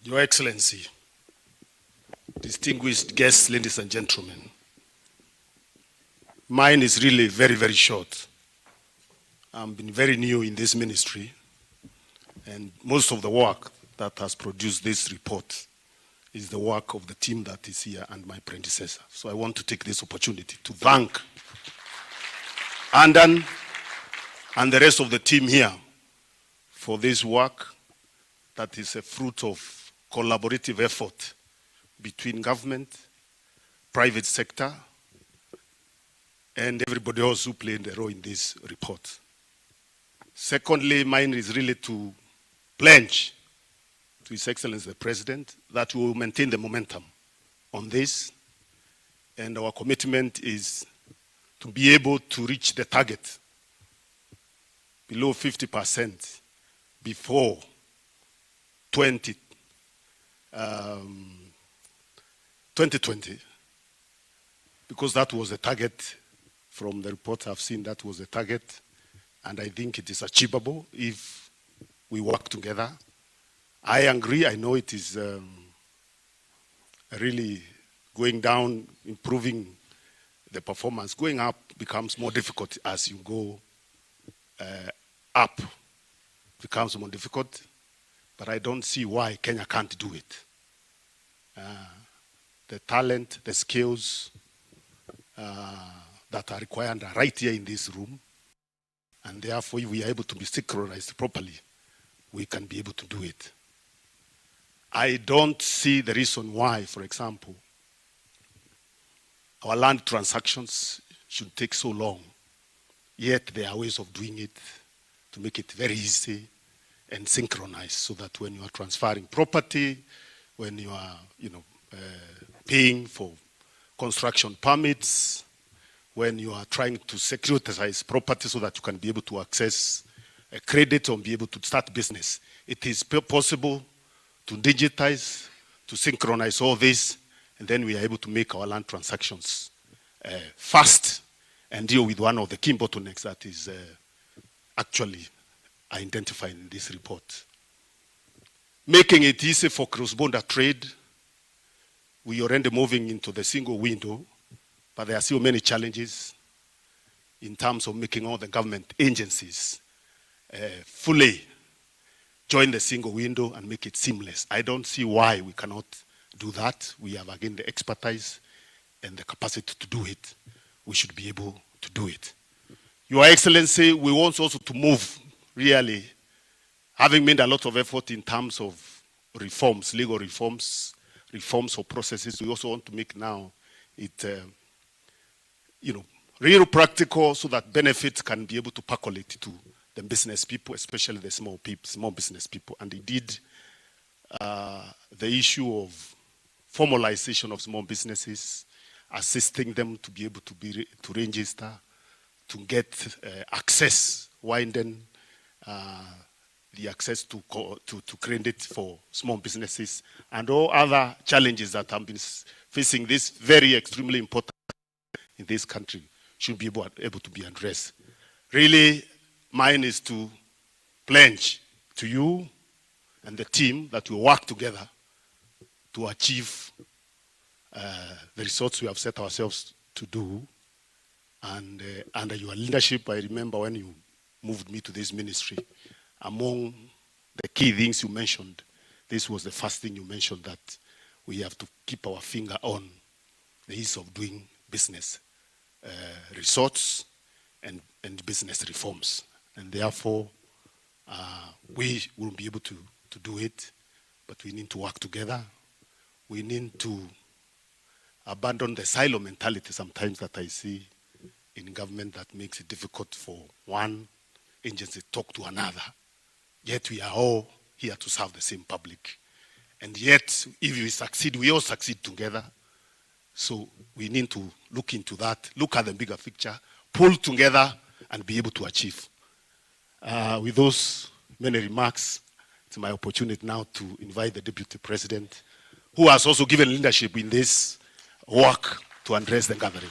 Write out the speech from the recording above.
Your Excellency, distinguished guests, ladies and gentlemen, mine is really very, very short. I've been very new in this ministry, and most of the work that has produced this report is the work of the team that is here and my predecessor. So I want to take this opportunity to thank Andan and the rest of the team here for this work that is a fruit of collaborative effort between government, private sector, and everybody else who played a role in this report. Secondly, mine is really to pledge to His Excellency the President that we will maintain the momentum on this, and our commitment is to be able to reach the target below 50% before 2020, because that was the target. From the report I've seen, that was the target, and I think it is achievable if we work together. I agree, I know it is really going down, improving the performance. Going up becomes more difficult as you go up, becomes more difficult, but I don't see why Kenya can't do it. The talent, the skills that are required are right here in this room, and therefore if we are able to be synchronized properly, we can be able to do it. I don't see the reason why, for example, our land transactions should take so long, yet there are ways of doing it to make it very easy and synchronized, so that when you are transferring property, when you are paying for construction permits, when you are trying to securitize property so that you can be able to access a credit or be able to start business, it is possible to digitize, to synchronize all this, and then we are able to make our land transactions fast and deal with one of the key bottlenecks that is actually identified in this report. Making it easy for cross-border trade. We are already moving into the single window, but there are still many challenges in terms of making all the government agencies fully join the single window and make it seamless. I don't see why we cannot do that. We have, again, the expertise and the capacity to do it. We should be able to do it. Your Excellency, we want also to move, really, having made a lot of effort in terms of reforms, legal reforms, reforms of processes. We also want to make now it, real practical, so that benefits can be able to percolate to the business people, especially the small business people. And indeed, the issue of formalization of small businesses, assisting them to be able to register, to get access, widen the access to credit for small businesses, and all other challenges that have been facing this very extremely important in this country should be able to be addressed. Really, mine is to pledge to you and the team that we work together to achieve the results we have set ourselves to do. And under your leadership, I remember when you moved me to this ministry, among the key things you mentioned, this was the first thing you mentioned, that we have to keep our finger on the ease of doing business, resorts and business reforms. And therefore, we will be able to do it, but we need to work together. We need to abandon the silo mentality sometimes that I see in government that makes it difficult for one agency to talk to another. Yet we are all here to serve the same public. And yet, if we succeed, we all succeed together. So we need to look into that, look at the bigger picture, pull together, and be able to achieve. With those many remarks, it's my opportunity now to invite the Deputy President, who has also given leadership in this work, to address the gathering.